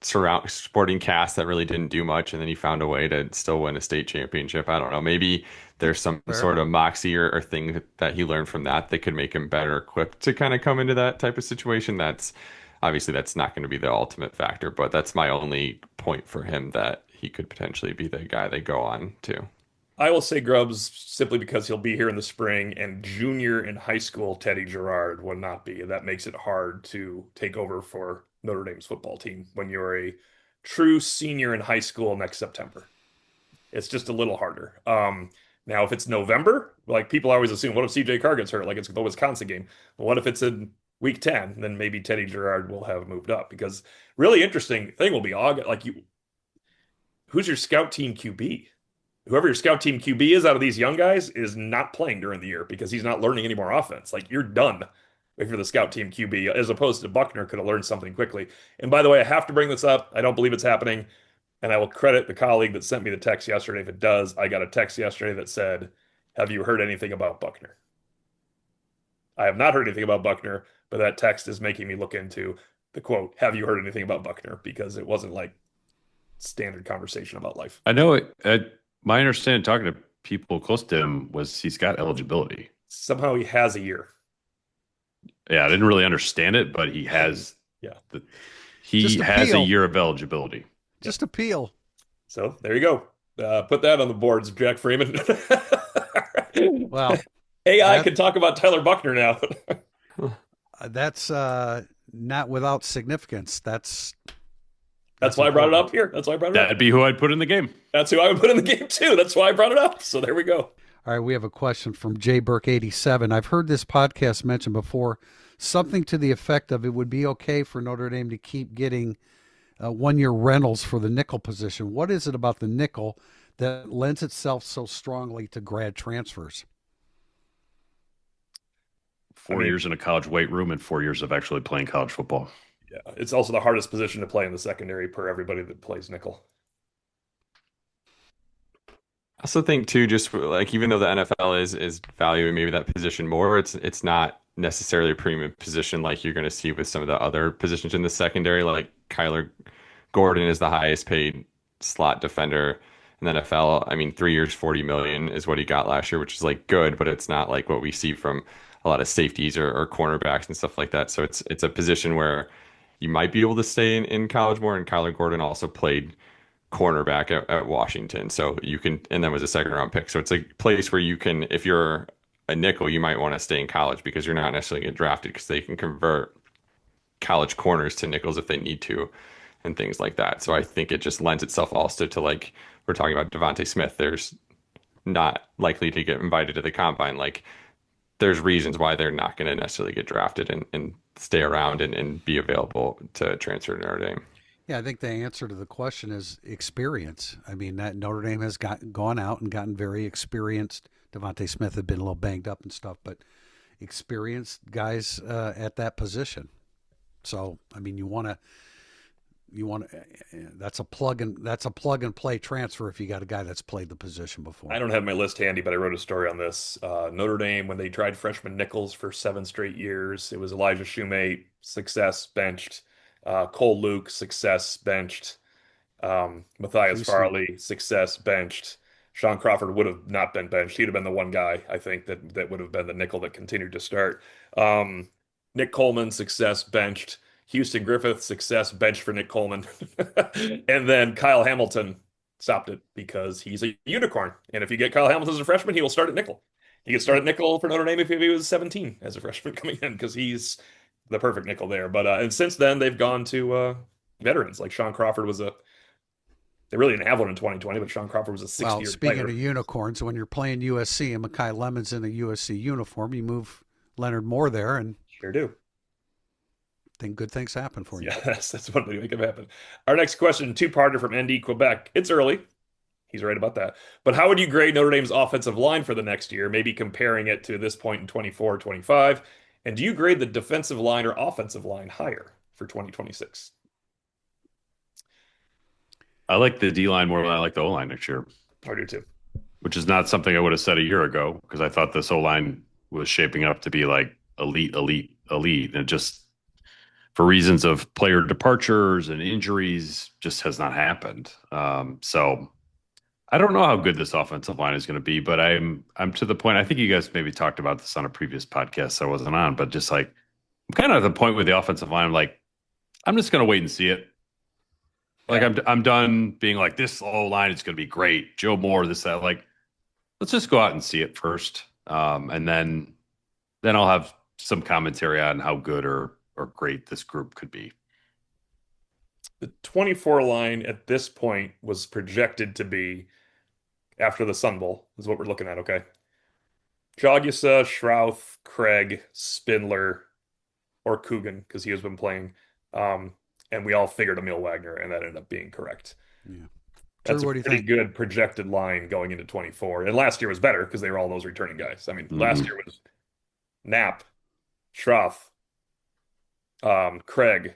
surround sporting cast that really didn't do much, and then he found a way to still win a state championship. I don't know. Maybe there's some
Fair.
sort of moxie or thing that he learned from that could make him better equipped to kind of come into that type of situation. That's obviously that's not going to be the ultimate factor, but that's my only point for him that he could potentially be the guy they go on to.
I will say Grubbs simply because he'll be here in the spring, and junior in high school Teddy Gerard will not be. That makes it hard to take over for Notre Dame's football team when you're a true senior in high school next September. It's just a little harder. Now, if it's November, like people always assume, what if CJ Carr gets hurt? Like it's the Wisconsin game. But what if it's in week 10? Then maybe Teddy Gerard will have moved up because really interesting thing will be August. Like who's your scout team QB? Whoever your scout team QB is out of these young guys is not playing during the year because he's not learning any more offense. Like you're done if you're the scout team QB, as opposed to Buckner could have learned something quickly. And by the way, I have to bring this up. I don't believe it's happening. And I will credit the colleague that sent me the text yesterday. If it does, I got a text yesterday that said, have you heard anything about Buckner? I have not heard anything about Buckner, but that text is making me look into the quote, have you heard anything about Buckner? Because it wasn't like standard conversation about life.
I know my understanding talking to people close to him was he's got eligibility.
Somehow he has a year.
Yeah, I didn't really understand it, but he has.
Yeah.
He
Just
has a
appeal.
year of eligibility.
Just appeal.
So there you go. Put that on the boards, Jack Freeman.
Well,
AI
that
could talk about Tyler Buckner now.
that's not without significance.
That's
That's
why I brought it
important.
up here. That's why I brought it up.
That'd be who I'd put in the game.
That's who I would put in the game too. That's why I brought it up. So there we go.
All right, we have a question from J Burke 87. I've heard this podcast mentioned before, something to the effect of it would be okay for Notre Dame to keep getting 1-year rentals for the nickel position. What is it about the nickel that lends itself so strongly to grad transfers?
I
4 years in a college weight room and 4 years of actually playing college football.
yeah, it's also the hardest position to play in the secondary per everybody that plays nickel.
I also think too, just like even though the NFL is valuing maybe that position more, it's not necessarily a premium position like you're going to see with some of the other positions in the secondary. Like Kyler Gordon is the highest paid slot defender in the NFL. I mean, 3 years, 40 million is what he got last year, which is like good, but it's not like what we see from a lot of safeties or cornerbacks and stuff like that. So it's a position where you might be able to stay in college more. And Kyler Gordon also played cornerback at Washington. So you can, and then was a second round pick. So it's a place where you can, if you're a nickel, you might want to stay in college because you're not necessarily get drafted because they can convert college corners to nickels if they need to and things like that. So I think it just lends itself also to like, we're talking about Devontae Smith. There's not likely to get invited to the combine. Like there's reasons why they're not going to necessarily get drafted and stay around and be available to transfer to Notre Dame.
Yeah, I think the answer to the question is experience. I mean, that Notre Dame has gone out and gotten very experienced. Devontae Smith had been a little banged up and stuff, but experienced guys at that position. So, I mean, that's a plug and play transfer if you got a guy that's played the position before.
I don't have my list handy, but I wrote a story on this. Notre Dame, when they tried freshman nickels for 7 straight years, it was Elijah Shumate, success, benched. Cole Luke, success, benched. Matthias
Houston.
Farley, success, benched. Sean Crawford would have not been benched. He'd have been the one guy, I think, that would have been the nickel that continued to start. Nick Coleman, success, benched. Houston Griffith, success, benched for Nick Coleman. And then Kyle Hamilton stopped it because he's a unicorn. And if you get Kyle Hamilton as a freshman, he will start at nickel. He could start at nickel for Notre Dame if he was 17 as a freshman coming in because he's the perfect nickel there. But and since then they've gone to veterans like Sean Crawford was a. They really didn't have one in 2020, but Sean Crawford was a
Well,
60-year
speaking
player.
of unicorns, when you're playing USC and Mekhi Lemon's in a USC uniform, you move Leonard Moore there, and
Sure do.
think good things happen for you.
Yes, that's one way to make it happen. Our next question, two-parter from ND Quebec. It's early. He's right about that. But how would you grade Notre Dame's offensive line for the next year, maybe comparing it to this point in 24, 25? And do you grade the defensive line or offensive line higher for 2026?
I like the D line more than I like the O line next year,
I do too.
which is not something I would have said a year ago because I thought this O line was shaping up to be like elite, elite, elite. And it just, for reasons of player departures and injuries, just has not happened. So I don't know how good this offensive line is going to be, but I'm to the point. I think you guys maybe talked about this on a previous podcast I wasn't on, but just like I'm kind of at the point with the offensive line. I'm like, I'm just going to wait and see it. Like I'm done being like this O line is going to be great. Joe Moore, this that. Like, let's just go out and see it first, and then I'll have some commentary on how good or great this group could be.
The 24 line at this point was projected to be after the Sun Bowl, is what we're looking at, okay? Jagusa, Shrouth, Craig, Spindler, or Coogan, because he has been playing. And we all figured Emil Wagner, and that ended up being correct.
Yeah.
That's
Drew,
a
what do you
pretty
think?
good projected line going into 24. And last year was better because they were all those returning guys. I mean, last year was Knapp, Schroff, Craig,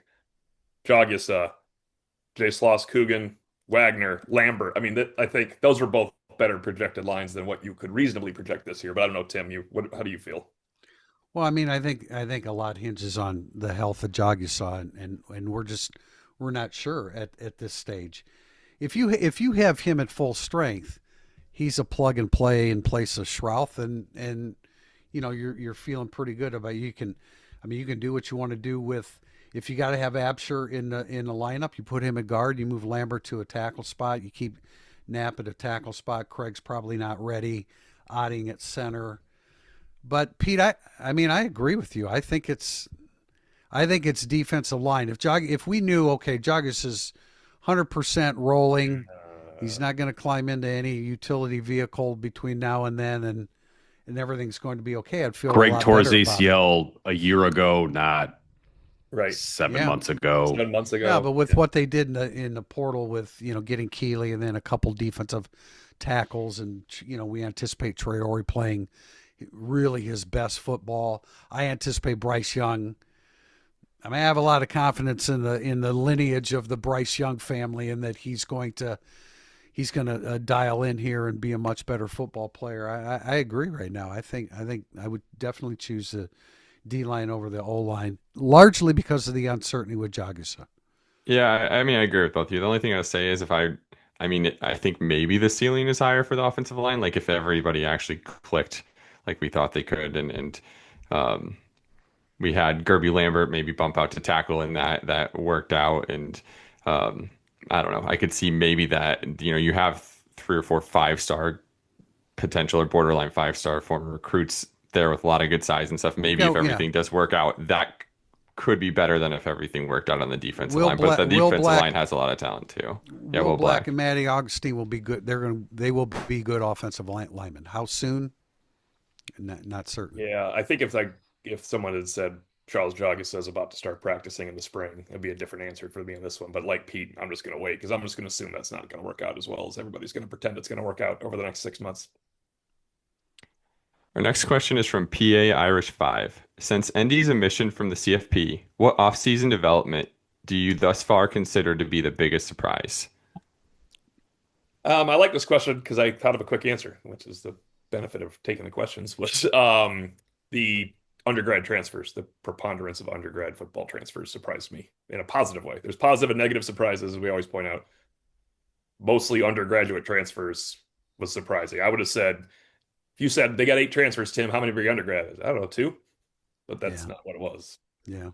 Jagusa, Jay Sloss, Coogan, Wagner, Lambert. I mean, I think those were both better projected lines than what you could reasonably project this year. But I don't know, Tim, how do you feel?
Well, I mean, I think a lot hinges on the health of Jagusa, and we're not sure at this stage. If you have him at full strength, he's a plug and play in place of Schrouth, and you're feeling pretty good about you can, I mean, you can do what you want to do with. If you got to have Absher in the lineup, you put him at guard. You move Lambert to a tackle spot. You keep Knapp at a tackle spot. Craig's probably not ready. Otting at center. But Pete, I mean, I agree with you. I think it's defensive line. If we knew, okay, Joggis is 100% rolling, he's not going to climb into any utility vehicle between now and then, and everything's going to be okay, I'd feel a
Greg
lot
tore his
better about it.
ACL a year ago, not
Right.
seven
Yeah.
months ago.
7 months
Yeah,
ago.
but with what they did in the portal with getting Keeley and then a couple defensive tackles, and we anticipate Traore playing really his best football. I anticipate Bryce Young. I mean, I have a lot of confidence in the lineage of the Bryce Young family, and that he's going to dial in here and be a much better football player. I agree right now. I think I would definitely choose the D line over the O line, largely because of the uncertainty with Jagusa.
Yeah, I mean, I agree with both of you. The only thing I would say is I mean, I think maybe the ceiling is higher for the offensive line. Like if everybody actually clicked like we thought they could, and um, we had Gerby Lambert maybe bump out to tackle, and that worked out. And um, I don't know. I could see maybe that you have 3 or 4 5-star potential or borderline 5-star former recruits there with a lot of good size and stuff. Maybe if
Yeah,
everything does work out, that could be better than if everything worked out on the defensive
Will
line. But
Black,
the
Will
defensive line
Black,
has a lot of talent too. Yeah,
Will
Will
Black,
Black.
and Matty Augustine will be good. They will be good offensive linemen. How soon? Not certain.
Yeah, I think if someone had said Charles Joggis is about to start practicing in the spring, it'd be a different answer for me on this one. But like Pete, I'm just going to wait because I'm just going to assume that's not going to work out as well as everybody's going to pretend it's going to work out over the next 6 months.
Our next question is from PA Irish 5. Since ND's omission from the CFP, what offseason development do you thus far consider to be the biggest surprise?
I like this question because I thought of a quick answer, which is the benefit of taking the questions, was the undergrad transfers. The preponderance of undergrad football transfers surprised me in a positive way. There's positive and negative surprises, as we always point out. Mostly undergraduate transfers was surprising. I would have said, if you said they got 8 transfers, Tim, how many were your undergrad? I don't know, 2, but that's
Yeah,
not what it was.
yeah.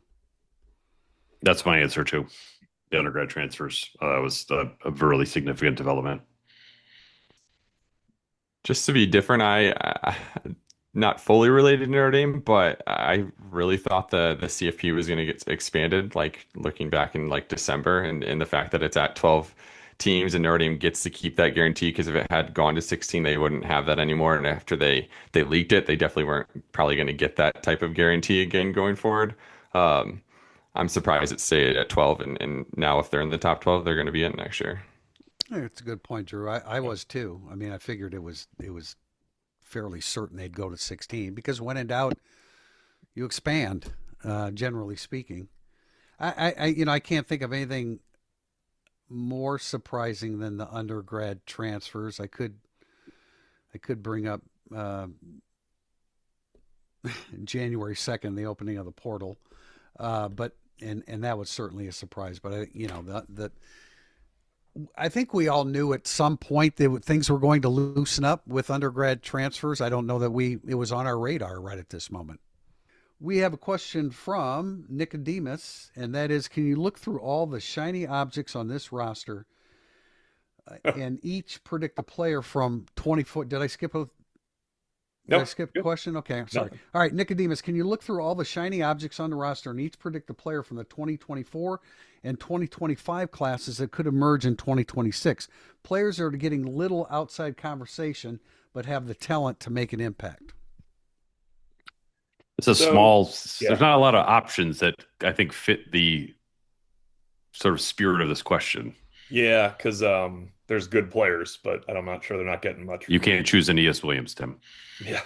That's my answer too. The undergrad transfers was a really significant development.
Just to be different, I not fully related to Notre Dame, but I really thought the CFP was going to get expanded. Like looking back in like December, and the fact that it's at 12 teams and Notre Dame gets to keep that guarantee, because if it had gone to 16, they wouldn't have that anymore. And after they leaked it, they definitely weren't probably going to get that type of guarantee again going forward. Um, I'm surprised it stayed at 12, and now if they're in the top 12, they're going to be in next year.
Yeah, it's a good point, Drew. I was too. I mean, I figured it was fairly certain they'd go to 16 because when in doubt, you expand. Generally speaking, I can't think of anything more surprising than the undergrad transfers. I could bring up January 2nd, the opening of the portal, but and that was certainly a surprise. But I think we all knew at some point that things were going to loosen up with undergrad transfers. I don't know that it was on our radar right at this moment. We have a question from Nicodemus, and that is, can you look through all the shiny objects on this roster and each predict a player from 24? Did I skip a
Nope.
question? Okay, sorry.
Nothing.
All right, Nicodemus, can you look through all the shiny objects on the roster and each predict a player from the 2024 and 2025 classes that could emerge in 2026? Players that are getting little outside conversation but have the talent to make an impact.
It's a
So,
small.
yeah.
There's not a lot of options that I think fit the sort of spirit of this question.
Yeah, because there's good players, but I'm not sure they're not getting much.
You can't choose Aeneas Williams, Tim.
Yeah.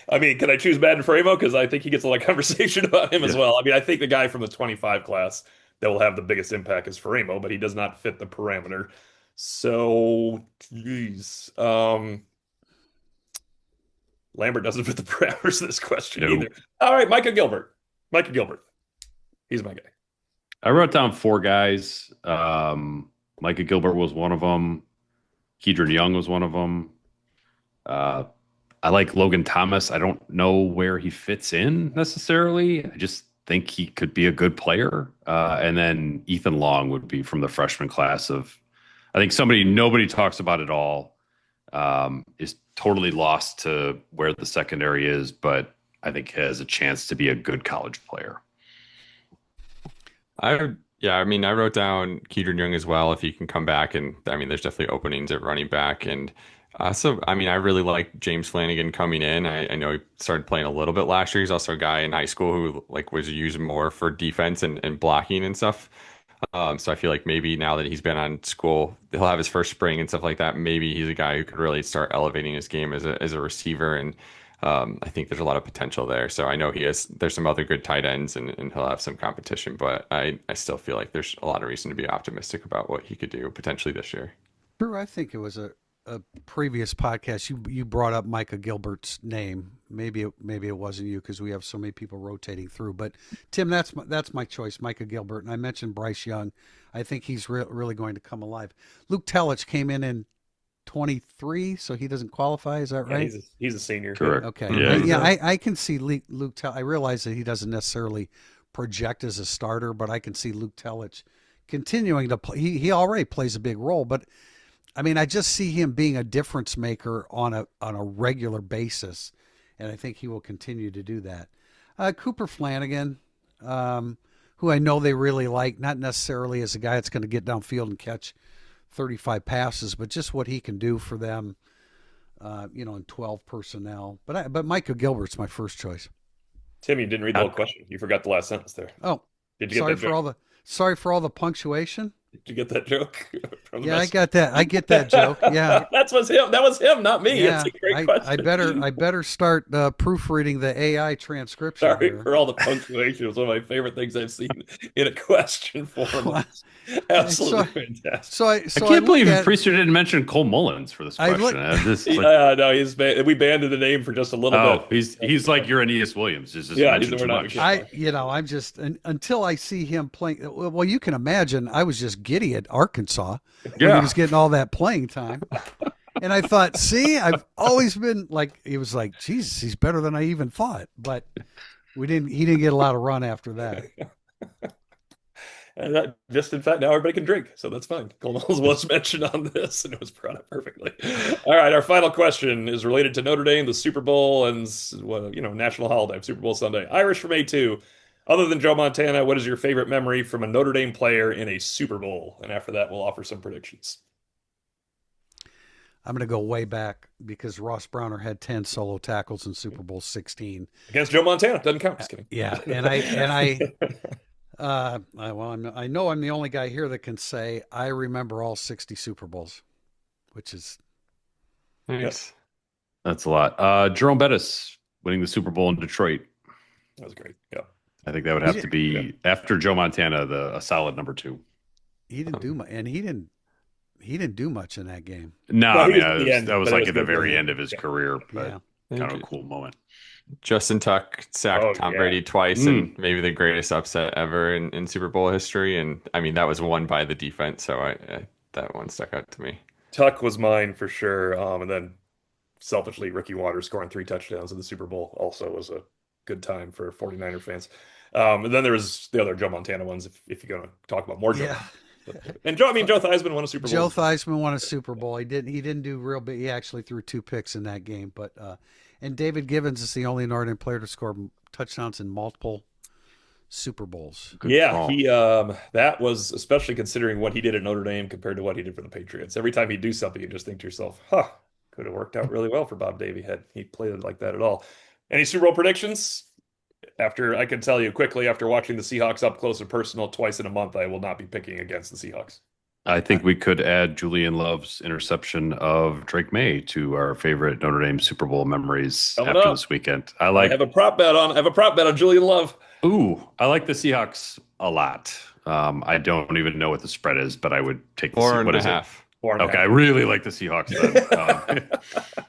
I mean, can I choose Madden Framo? Because I think he gets a lot of conversation about him as
Yeah.
well. I mean, I think the guy from the 25 class that will have the biggest impact is Framo, but he does not fit the parameter. So, geez. Lambert doesn't fit the parameters of this question
No.
either. All right, Micah Gilbert. Micah Gilbert. He's my guy.
I wrote down 4 guys. Micah Gilbert was one of them. Kedron Young was one of them. I like Logan Thomas. I don't know where he fits in necessarily. I just think he could be a good player. And then Ethan Long would be from the freshman class of, I think nobody talks about at all. is totally lost to where the secondary is, but I think has a chance to be a good college player.
Yeah, I mean, I wrote down Keaton Young as well. If he can come back, and I mean, there's definitely openings at running back, and so I mean, I really like James Flanagan coming in. I know he started playing a little bit last year. He's also a guy in high school who like was used more for defense and blocking and stuff. So I feel like maybe now that he's been on school, he'll have his first spring and stuff like that. Maybe he's a guy who could really start elevating his game as a receiver, and I think there's a lot of potential there. So I know he has. There's some other good tight ends, and he'll have some competition. But I still feel like there's a lot of reason to be optimistic about what he could do potentially this year.
True, I think it was a previous podcast. You brought up Micah Gilbert's name. Maybe it wasn't you because we have so many people rotating through. But Tim, that's my choice, Micah Gilbert. And I mentioned Bryce Young. I think he's really going to come alive. Luke Telich came in 23, so he doesn't qualify. Is that
Yeah,
right?
he's a senior.
Correct.
Okay.
Yeah,
Yeah, I can see Luke Telich. I realize that he doesn't necessarily project as a starter, but I can see Luke Telich continuing to play. He already plays a big role, but I mean, I just see him being a difference maker on a regular basis, and I think he will continue to do that. Cooper Flanagan, who I know they really like, not necessarily as a guy that's going to get downfield and catch 35 passes, but just what he can do for them, in 12 personnel. But Micah Gilbert's my first choice.
Tim, you didn't read the whole question. You forgot the last sentence there.
Oh,
Did you get that joke?
sorry for all the punctuation.
Did you get that joke from the
Yeah, I
message?
got that. I get that joke. Yeah.
That was him. That was him, not me.
Yeah,
It's a great
I
question.
better start proofreading the AI transcription
Sorry
here.
for all the punctuation. It was one of my favorite things I've seen in a question form.
so,
Absolutely fantastic.
I
so I
can't
look
believe
at
Priester didn't mention Cole Mullins for this
I
question.
look
No, we banded the name for just a little
oh,
bit.
he's like your Aeneas Williams. Just
Yeah,
mentioned
we're
too
not-
much.
I'm just until I see him playing. Well, you can imagine I was just giddy at Arkansas when he
Yeah.
was getting all that playing time. And I thought, see, I've always been like, he was like, Jesus, he's better than I even thought. But he didn't get a lot of run after that.
And that just in fact now everybody can drink, so that's fine. Cole Knowles was mentioned on this, and it was brought up perfectly. All right, our final question is related to Notre Dame, the Super Bowl, and well, national holiday, Super Bowl Sunday. Irish from A2. Other than Joe Montana, what is your favorite memory from a Notre Dame player in a Super Bowl? And after that, we'll offer some predictions.
I'm going to go way back because Ross Browner had 10 solo tackles in Super Bowl 16.
Against Joe Montana, doesn't count. Just kidding.
Yeah, I know I'm the only guy here that can say I remember all 60 Super Bowls, which is
Nice.
That's a lot. Jerome Bettis winning the Super Bowl in Detroit.
That was great. Yeah.
I think that would have to be after Joe Montana, a solid number two.
he didn't do much, and he didn't do much in that game.
No,
Well,
I
he
mean,
was at the end,
that was
but it
like
was
at the
good for
very
him.
end of his
Yeah.
career, but
Yeah.
kind of a cool moment.
Justin Tuck sacked
Oh,
Tom
yeah.
Brady twice, and maybe the greatest upset ever in Super Bowl history. And I mean, that was won by the defense, so that one stuck out to me.
Tuck was mine for sure. And then selfishly, Ricky Waters scoring 3 touchdowns in the Super Bowl also was a good time for 49er fans. And then there was the other Joe Montana ones, if you're going to talk about more Joe.
Yeah.
And Joe Theismann won a Super Bowl.
Joe Theismann won a Super Bowl. He didn't do real big. He actually threw 2 picks in that game, but and David Givens is the only Notre Dame player to score touchdowns in multiple Super Bowls.
Yeah,
call.
he that was especially considering what he did at Notre Dame compared to what he did for the Patriots. Every time he'd do something, you just think to yourself, "Huh, could have worked out really well for Bob Davie had he played it like that at all." Any Super Bowl predictions? After I can tell you quickly, after watching the Seahawks up close and personal twice in a month, I will not be picking against the Seahawks.
I think we could add Julian Love's interception of Drake May to our favorite Notre Dame Super Bowl memories
Coming
after
up.
this weekend.
I have a prop bet on Julian Love.
I like the Seahawks a lot. I don't even know what the spread is, but I would take the
Four and
what
a
is it?
half.
4.5.
Okay, I really like the Seahawks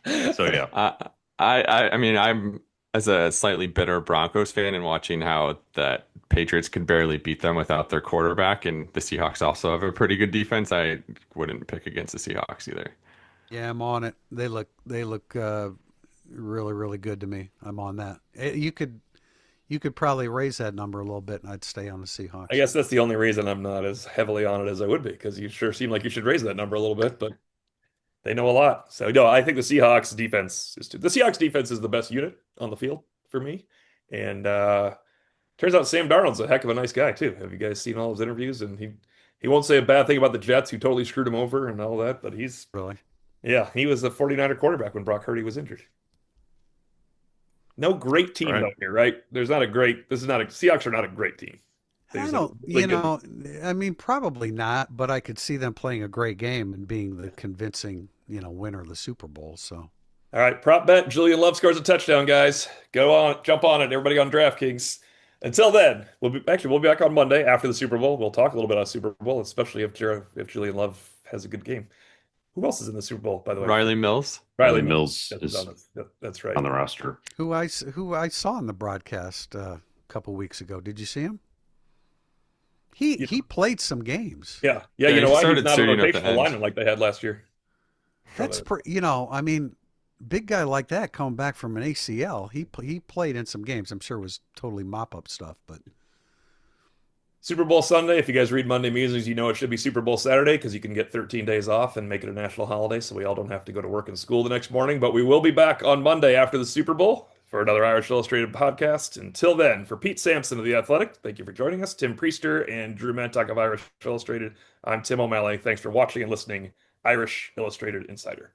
then. So yeah.
I mean, I'm as a slightly bitter Broncos fan and watching how that Patriots could barely beat them without their quarterback, and the Seahawks also have a pretty good defense. I wouldn't pick against the Seahawks either.
Yeah, I'm on it. They look really, really good to me. I'm on that. You could probably raise that number a little bit, and I'd stay on the Seahawks.
I guess that's the only reason I'm not as heavily on it as I would be, because you sure seem like you should raise that number a little bit, but They know a lot. So no, I think the Seahawks defense is the Seahawks defense is the best unit on the field for me. And turns out Sam Darnold's a heck of a nice guy too. Have you guys seen all his interviews? And he won't say a bad thing about the Jets who totally screwed him over and all that, but
Really?
yeah, he was a 49er quarterback when Brock Purdy was injured. No great team
Right.
though here, right? This is not a Seahawks are not a great team. They
I
just have a
don't,
really good.
I mean, probably not, but I could see them playing a great game and being the convincing, winner of the Super Bowl. So,
All right, prop bet. Julian Love scores a touchdown, guys. Go on, jump on it, everybody on DraftKings. Until then, we'll be back on Monday after the Super Bowl. We'll talk a little bit about Super Bowl, especially if Julian Love has a good game. Who else is in the Super Bowl, by the way?
Riley Mills.
Riley
Riley
Mills
Mills is
That's right.
on the roster.
who I saw in the broadcast a couple weeks ago. Did you see him? He played some games.
Yeah.
Yeah,
You know
he
why? He's
started
not a
suiting at the
rotational
end.
lineman like they had last year.
That's I mean, big guy like that coming back from an ACL. He played in some games. I'm sure it was totally mop up stuff, but
Super Bowl Sunday. If you guys read Monday Musings, you know it should be Super Bowl Saturday because you can get 13 days off and make it a national holiday, so we all don't have to go to work and school the next morning. But we will be back on Monday after the Super Bowl for another Irish Illustrated podcast. Until then, for Pete Sampson of The Athletic, thank you for joining us. Tim Priester and Drew Mantok of Irish Illustrated. I'm Tim O'Malley. Thanks for watching and listening. Irish Illustrated Insider.